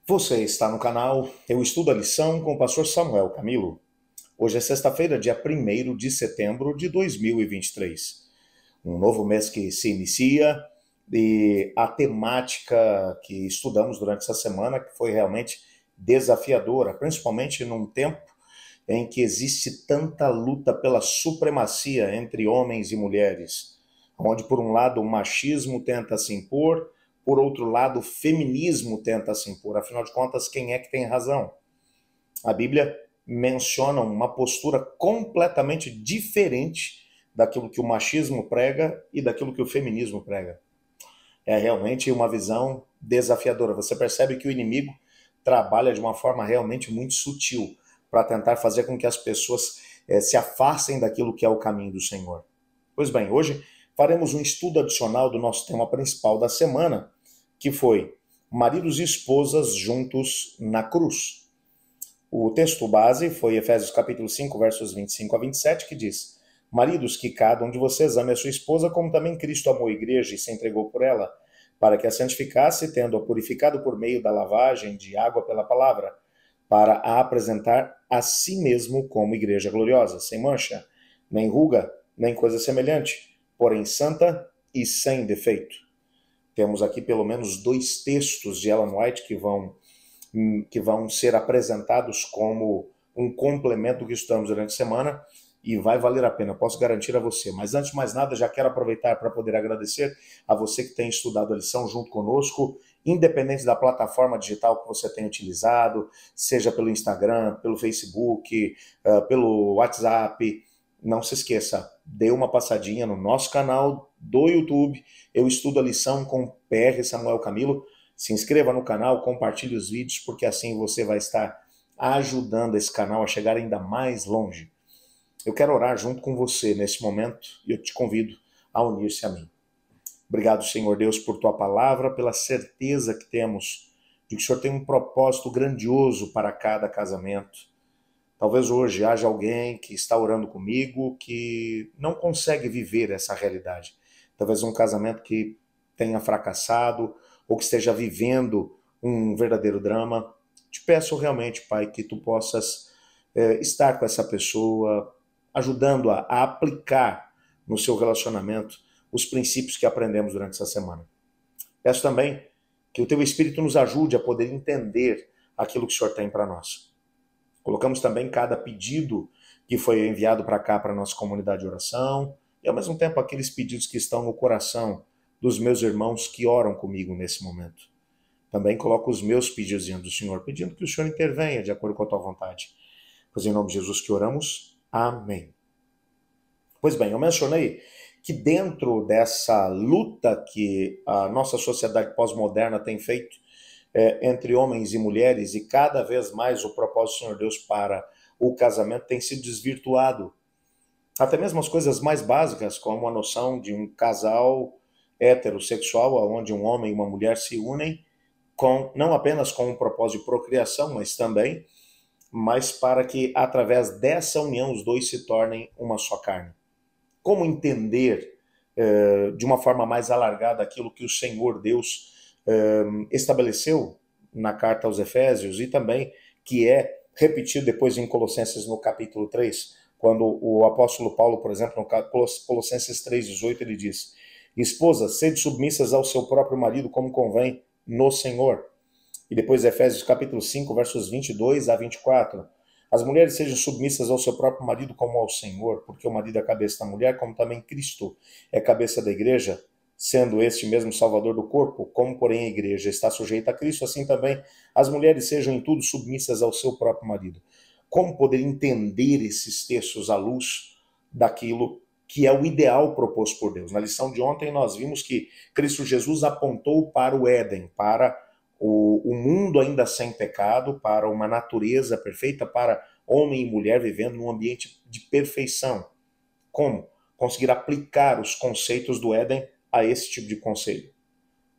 Você está no canal Eu Estudo a Lição com o pastor Samuel Camilo. Hoje é sexta-feira, dia 1º de setembro de 2023. Um novo mês que se inicia e a temática que estudamos durante essa semana que foi realmente desafiadora, principalmente num tempo em que existe tanta luta pela supremacia entre homens e mulheres, onde por um lado o machismo tenta se impor, por outro lado o feminismo tenta se impor. Afinal de contas, quem é que tem razão? A Bíblia menciona uma postura completamente diferente daquilo que o machismo prega e daquilo que o feminismo prega. É realmente uma visão desafiadora. Você percebe que o inimigo trabalha de uma forma realmente muito sutil para tentar fazer com que as pessoas se afastem daquilo que é o caminho do Senhor. Pois bem, hoje faremos um estudo adicional do nosso tema principal da semana, que foi maridos e esposas juntos na cruz. O texto base foi Efésios capítulo 5, versos 25 a 27, que diz: Maridos, que cada um de vocês ame a sua esposa, como também Cristo amou a igreja e se entregou por ela, para que a santificasse, tendo-a purificado por meio da lavagem de água pela palavra, para a apresentar a si mesmo como igreja gloriosa, sem mancha, nem ruga, nem coisa semelhante, porém santa e sem defeito. Temos aqui pelo menos dois textos de Ellen White que vão ser apresentados como um complemento que estudamos durante a semana e vai valer a pena, posso garantir a você. Mas antes de mais nada, já quero aproveitar para poder agradecer a você que tem estudado a lição junto conosco, independente da plataforma digital que você tenha utilizado, seja pelo Instagram, pelo Facebook, pelo WhatsApp. Não se esqueça, dê uma passadinha no nosso canal do YouTube. Eu estudo a lição com PR Samuel Camilo. Se inscreva no canal, compartilhe os vídeos, porque assim você vai estar ajudando esse canal a chegar ainda mais longe. Eu quero orar junto com você nesse momento e eu te convido a unir-se a mim. Obrigado, Senhor Deus, por tua palavra, pela certeza que temos de que o Senhor tem um propósito grandioso para cada casamento. Talvez hoje haja alguém que está orando comigo que não consegue viver essa realidade. Talvez um casamento que tenha fracassado ou que esteja vivendo um verdadeiro drama. Te peço realmente, Pai, que tu possas estar com essa pessoa, ajudando-a a aplicar no seu relacionamento os princípios que aprendemos durante essa semana. Peço também que o teu Espírito nos ajude a poder entender aquilo que o Senhor tem para nós. Colocamos também cada pedido que foi enviado para cá, para a nossa comunidade de oração, e ao mesmo tempo aqueles pedidos que estão no coração dos meus irmãos que oram comigo nesse momento. Também coloco os meus pedidos diante do Senhor, pedindo que o Senhor intervenha de acordo com a tua vontade. Pois em nome de Jesus que oramos. Amém. Pois bem, eu mencionei que dentro dessa luta que a nossa sociedade pós-moderna tem feito entre homens e mulheres, e cada vez mais o propósito do Senhor Deus para o casamento tem sido desvirtuado. Até mesmo as coisas mais básicas, como a noção de um casal heterossexual, onde um homem e uma mulher se unem, não apenas com um propósito de procriação, mas para que através dessa união os dois se tornem uma só carne. Como entender de uma forma mais alargada aquilo que o Senhor Deus estabeleceu na carta aos Efésios e também que é repetido depois em Colossenses no capítulo 3, quando o apóstolo Paulo, por exemplo, no Colossenses 3,18, ele diz: Esposas, sede submissas ao seu próprio marido como convém no Senhor. E depois Efésios capítulo 5, versos 22 a 24. As mulheres sejam submissas ao seu próprio marido como ao Senhor, porque o marido é a cabeça da mulher, como também Cristo é cabeça da igreja, sendo este mesmo Salvador do corpo, como porém a igreja está sujeita a Cristo, assim também as mulheres sejam em tudo submissas ao seu próprio marido. Como poder entender esses textos à luz daquilo que é o ideal proposto por Deus? Na lição de ontem nós vimos que Cristo Jesus apontou para o Éden, para o mundo ainda sem pecado, para uma natureza perfeita, para homem e mulher vivendo num ambiente de perfeição. Como? Conseguir aplicar os conceitos do Éden a esse tipo de conselho.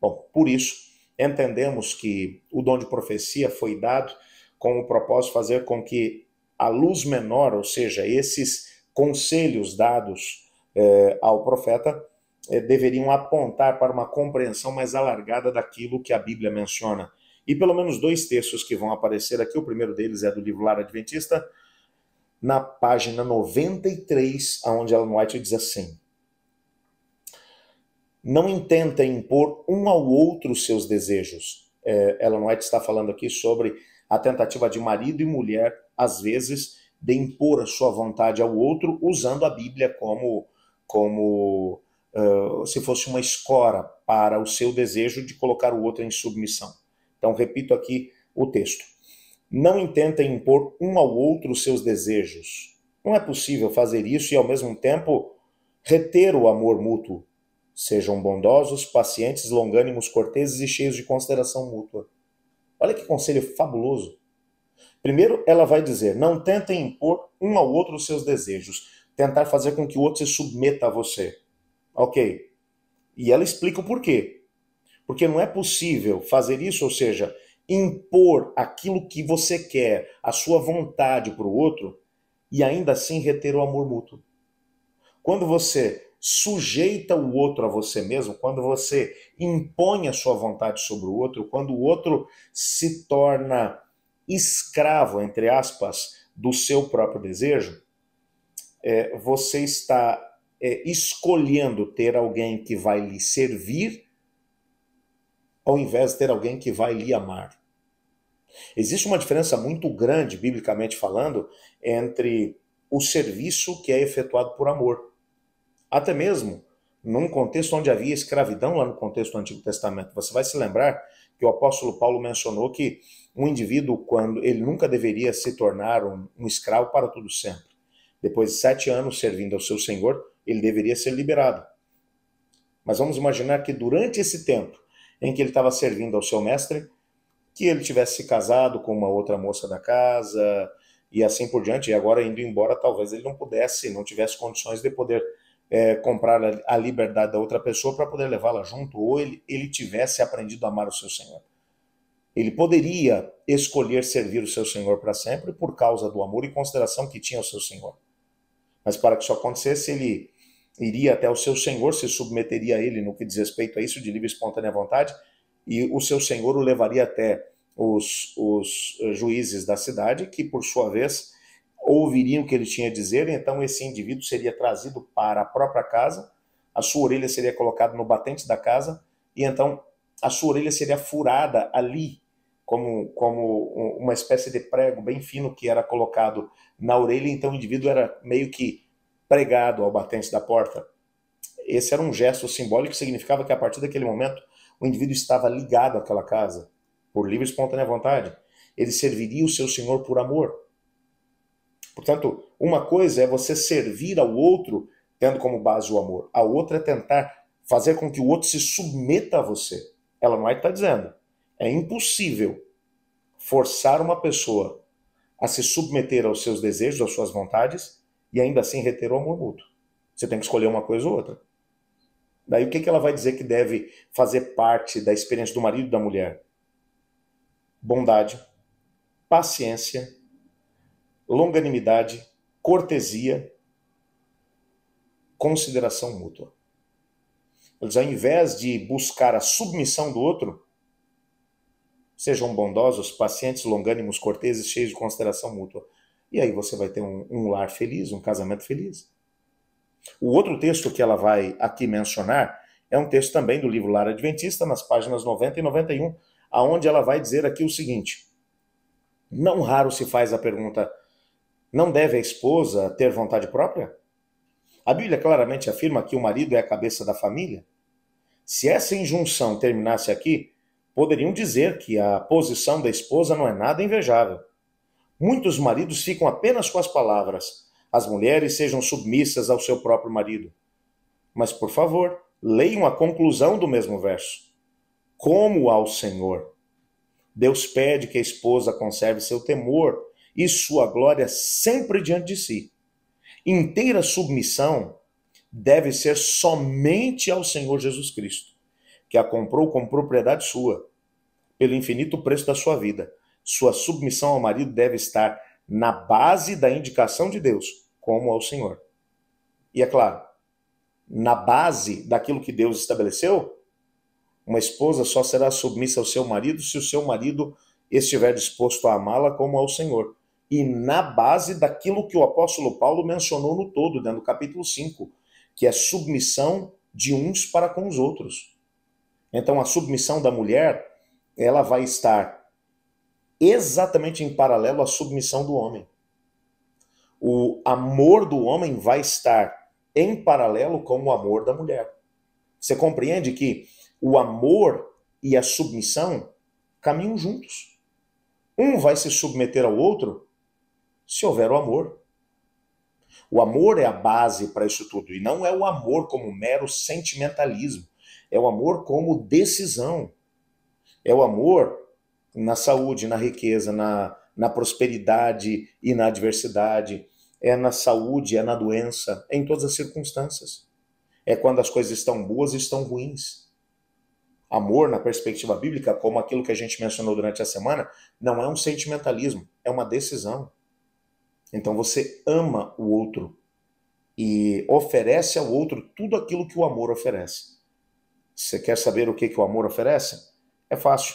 Bom, por isso, entendemos que o dom de profecia foi dado com o propósito de fazer com que a luz menor, ou seja, esses conselhos dados ao profeta, deveriam apontar para uma compreensão mais alargada daquilo que a Bíblia menciona, e pelo menos dois textos que vão aparecer aqui. O primeiro deles é do livro Lar Adventista, na página 93, onde Ellen White diz assim: não intentem impor um ao outro seus desejos. Ellen White está falando aqui sobre a tentativa de marido e mulher, às vezes, de impor a sua vontade ao outro, usando a Bíblia como se fosse uma escora para o seu desejo de colocar o outro em submissão. Então, repito aqui o texto. Não intentem impor um ao outro os seus desejos. Não é possível fazer isso e, ao mesmo tempo, reter o amor mútuo. Sejam bondosos, pacientes, longânimos, corteses e cheios de consideração mútua. Olha que conselho fabuloso. Primeiro, ela vai dizer, não tentem impor um ao outro os seus desejos. Tentar fazer com que o outro se submeta a você. Ok. E ela explica o porquê. Porque não é possível fazer isso, ou seja, impor aquilo que você quer, a sua vontade para o outro, e ainda assim reter o amor mútuo. Quando você sujeita o outro a você mesmo, quando você impõe a sua vontade sobre o outro, quando o outro se torna escravo, entre aspas, do seu próprio desejo, você está escolhendo ter alguém que vai lhe servir ao invés de ter alguém que vai lhe amar. Existe uma diferença muito grande, biblicamente falando, entre o serviço que é efetuado por amor. Até mesmo num contexto onde havia escravidão, lá no contexto do Antigo Testamento. Você vai se lembrar que o apóstolo Paulo mencionou que um indivíduo, quando ele nunca deveria se tornar um escravo para todo sempre. Depois de 7 anos servindo ao seu senhor, ele deveria ser liberado. Mas vamos imaginar que durante esse tempo em que ele estava servindo ao seu mestre, que ele tivesse se casado com uma outra moça da casa e assim por diante, e agora indo embora, talvez ele não tivesse condições de poder comprar a liberdade da outra pessoa para poder levá-la junto, ou ele tivesse aprendido a amar o seu Senhor. Ele poderia escolher servir o seu Senhor para sempre por causa do amor e consideração que tinha ao seu Senhor. Mas para que isso acontecesse, ele iria até o seu Senhor, se submeteria a ele no que diz respeito a isso de livre e espontânea vontade, e o seu Senhor o levaria até os juízes da cidade, que por sua vez ouviriam o que ele tinha a dizer, e então esse indivíduo seria trazido para a própria casa, a sua orelha seria colocada no batente da casa, e então a sua orelha seria furada ali, como uma espécie de prego bem fino que era colocado na orelha, então o indivíduo era meio que pregado ao batente da porta. Esse era um gesto simbólico que significava que a partir daquele momento o indivíduo estava ligado àquela casa, por livre e espontânea vontade. Ele serviria o seu Senhor por amor. Portanto, uma coisa é você servir ao outro tendo como base o amor. A outra é tentar fazer com que o outro se submeta a você. Ela não está dizendo. É impossível forçar uma pessoa a se submeter aos seus desejos, às suas vontades, e ainda assim reter o amor mútuo. Você tem que escolher uma coisa ou outra. Daí o que ela vai dizer que deve fazer parte da experiência do marido e da mulher? Bondade, paciência, longanimidade, cortesia, consideração mútua. Eles, ao invés de buscar a submissão do outro, sejam bondosos, pacientes, longânimos, corteses, cheios de consideração mútua. E aí você vai ter um lar feliz, um casamento feliz. O outro texto que ela vai aqui mencionar é um texto também do livro Lar Adventista, nas páginas 90 e 91, aonde ela vai dizer aqui o seguinte: não raro se faz a pergunta, não deve a esposa ter vontade própria? A Bíblia claramente afirma que o marido é a cabeça da família. Se essa injunção terminasse aqui, poderiam dizer que a posição da esposa não é nada invejável. Muitos maridos ficam apenas com as palavras: as mulheres sejam submissas ao seu próprio marido. Mas, por favor, leiam a conclusão do mesmo verso. Como ao Senhor. Deus pede que a esposa conserve seu temor e sua glória sempre diante de si. Inteira submissão deve ser somente ao Senhor Jesus Cristo, que a comprou como propriedade sua, pelo infinito preço da sua vida. Sua submissão ao marido deve estar na base da indicação de Deus, como ao Senhor. E é claro, na base daquilo que Deus estabeleceu, Uma esposa só será submissa ao seu marido se o seu marido estiver disposto a amá-la como ao Senhor. E na base daquilo que o apóstolo Paulo mencionou no todo, dentro do capítulo 5, que é submissão de uns para com os outros. Então a submissão da mulher, ela vai estar exatamente em paralelo à submissão do homem. O amor do homem vai estar em paralelo com o amor da mulher. Você compreende que o amor e a submissão caminham juntos. Um vai se submeter ao outro se houver o amor. O amor é a base para isso tudo. E não é o amor como mero sentimentalismo. É o amor como decisão. É o amor na saúde, na riqueza, na prosperidade e na adversidade. É na saúde, é na doença, é em todas as circunstâncias. É quando as coisas estão boas e estão ruins. Amor, na perspectiva bíblica, como aquilo que a gente mencionou durante a semana, não é um sentimentalismo, é uma decisão. Então você ama o outro e oferece ao outro tudo aquilo que o amor oferece. Você quer saber o que o amor oferece? É fácil.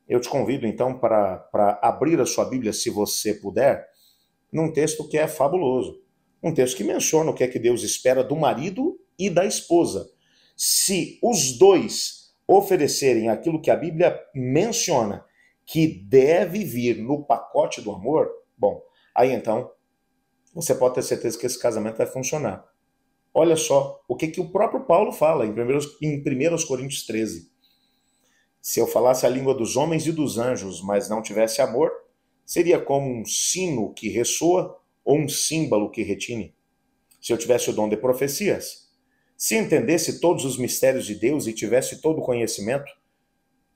Eu te convido então para abrir a sua Bíblia, se você puder, num texto que é fabuloso. Um texto que menciona o que é que Deus espera do marido e da esposa. Se os dois oferecerem aquilo que a Bíblia menciona que deve vir no pacote do amor, bom, aí então você pode ter certeza que esse casamento vai funcionar. Olha só o que o próprio Paulo fala em 1 Coríntios 13. Se eu falasse a língua dos homens e dos anjos, mas não tivesse amor, seria como um sino que ressoa ou um símbolo que retine. Se eu tivesse o dom de profecias, se entendesse todos os mistérios de Deus e tivesse todo o conhecimento,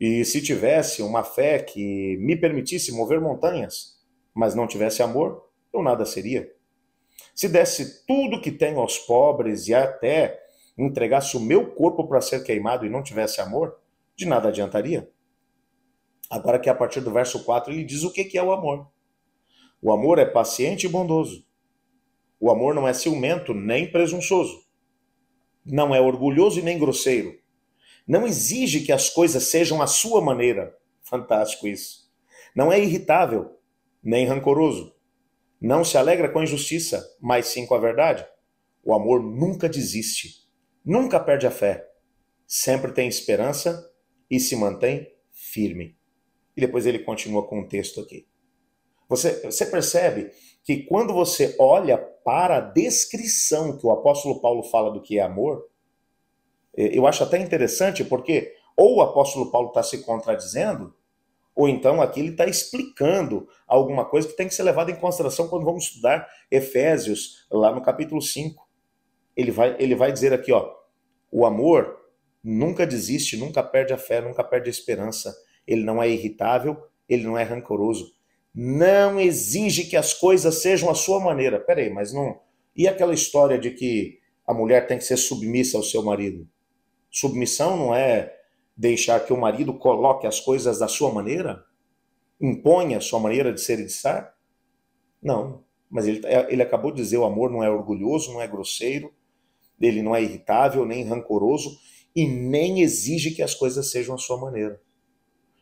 e se tivesse uma fé que me permitisse mover montanhas, mas não tivesse amor, eu nada seria. Se desse tudo que tenho aos pobres e até entregasse o meu corpo para ser queimado e não tivesse amor, de nada adiantaria. Agora que a partir do verso 4 ele diz o que é o amor. O amor é paciente e bondoso. O amor não é ciumento nem presunçoso. Não é orgulhoso e nem grosseiro. Não exige que as coisas sejam à sua maneira. Fantástico isso. Não é irritável, nem rancoroso. Não se alegra com a injustiça, mas sim com a verdade. O amor nunca desiste, nunca perde a fé. Sempre tem esperança e se mantém firme. E depois ele continua com um texto aqui. Você percebe que quando você olha para a descrição que o apóstolo Paulo fala do que é amor, eu acho até interessante porque ou o apóstolo Paulo está se contradizendo, ou então aqui ele está explicando alguma coisa que tem que ser levada em consideração quando vamos estudar Efésios, lá no capítulo 5. Ele vai dizer aqui, ó, o amor nunca desiste, nunca perde a fé, nunca perde a esperança. Ele não é irritável, ele não é rancoroso. Não exige que as coisas sejam à sua maneira. Peraí, mas não... E aquela história de que a mulher tem que ser submissa ao seu marido? Submissão não é deixar que o marido coloque as coisas da sua maneira? Imponha a sua maneira de ser e de estar? Não. Mas ele acabou de dizer, o amor não é orgulhoso, não é grosseiro, ele não é irritável, nem rancoroso, e nem exige que as coisas sejam à sua maneira.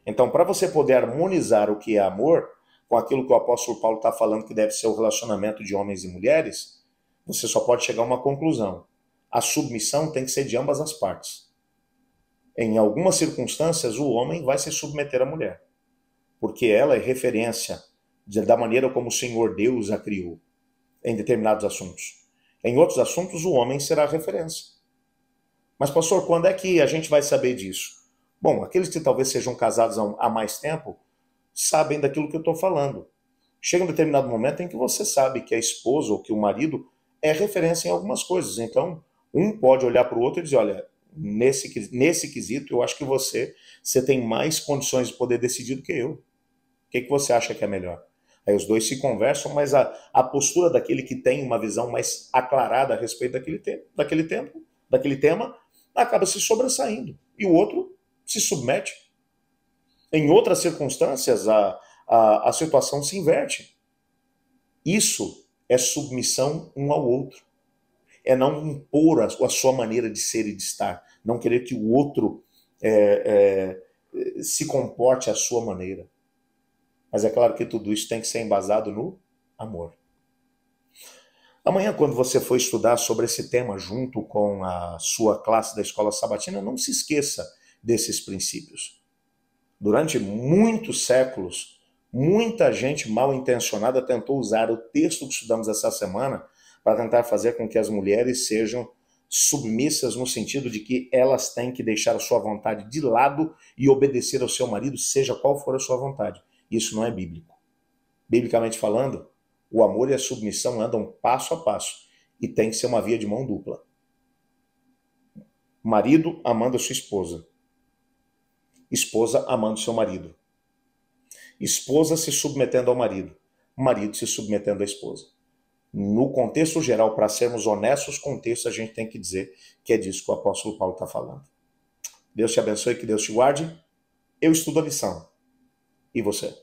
Então, para você poder harmonizar o que é amor com aquilo que o apóstolo Paulo está falando que deve ser o relacionamento de homens e mulheres, você só pode chegar a uma conclusão. A submissão tem que ser de ambas as partes. Em algumas circunstâncias, o homem vai se submeter à mulher, porque ela é referência da maneira como o Senhor Deus a criou em determinados assuntos. Em outros assuntos, o homem será a referência. Mas, pastor, quando é que a gente vai saber disso? Bom, aqueles que talvez sejam casados há mais tempo sabem daquilo que eu estou falando. Chega um determinado momento em que você sabe que a esposa ou que o marido é referência em algumas coisas. Então, um pode olhar para o outro e dizer, olha, nesse quesito, eu acho que você tem mais condições de poder decidir do que eu. O que você acha que é melhor? Aí os dois se conversam, mas a postura daquele que tem uma visão mais aclarada a respeito daquele tema, acaba se sobressaindo. E o outro se submete. Em outras circunstâncias, a situação se inverte. Isso é submissão um ao outro. É não impor a sua maneira de ser e de estar. Não querer que o outro se comporte à sua maneira. Mas é claro que tudo isso tem que ser embasado no amor. Amanhã, quando você for estudar sobre esse tema junto com a sua classe da Escola Sabatina, não se esqueça desses princípios. Durante muitos séculos, muita gente mal intencionada tentou usar o texto que estudamos essa semana para tentar fazer com que as mulheres sejam submissas no sentido de que elas têm que deixar a sua vontade de lado e obedecer ao seu marido, seja qual for a sua vontade. Isso não é bíblico. Biblicamente falando, o amor e a submissão andam passo a passo e tem que ser uma via de mão dupla. Marido amando a sua esposa. Esposa amando seu marido. Esposa se submetendo ao marido. Marido se submetendo à esposa. No contexto geral, para sermos honestos com o texto, a gente tem que dizer que é disso que o apóstolo Paulo está falando. Deus te abençoe, que Deus te guarde. Eu estudo a lição. E você?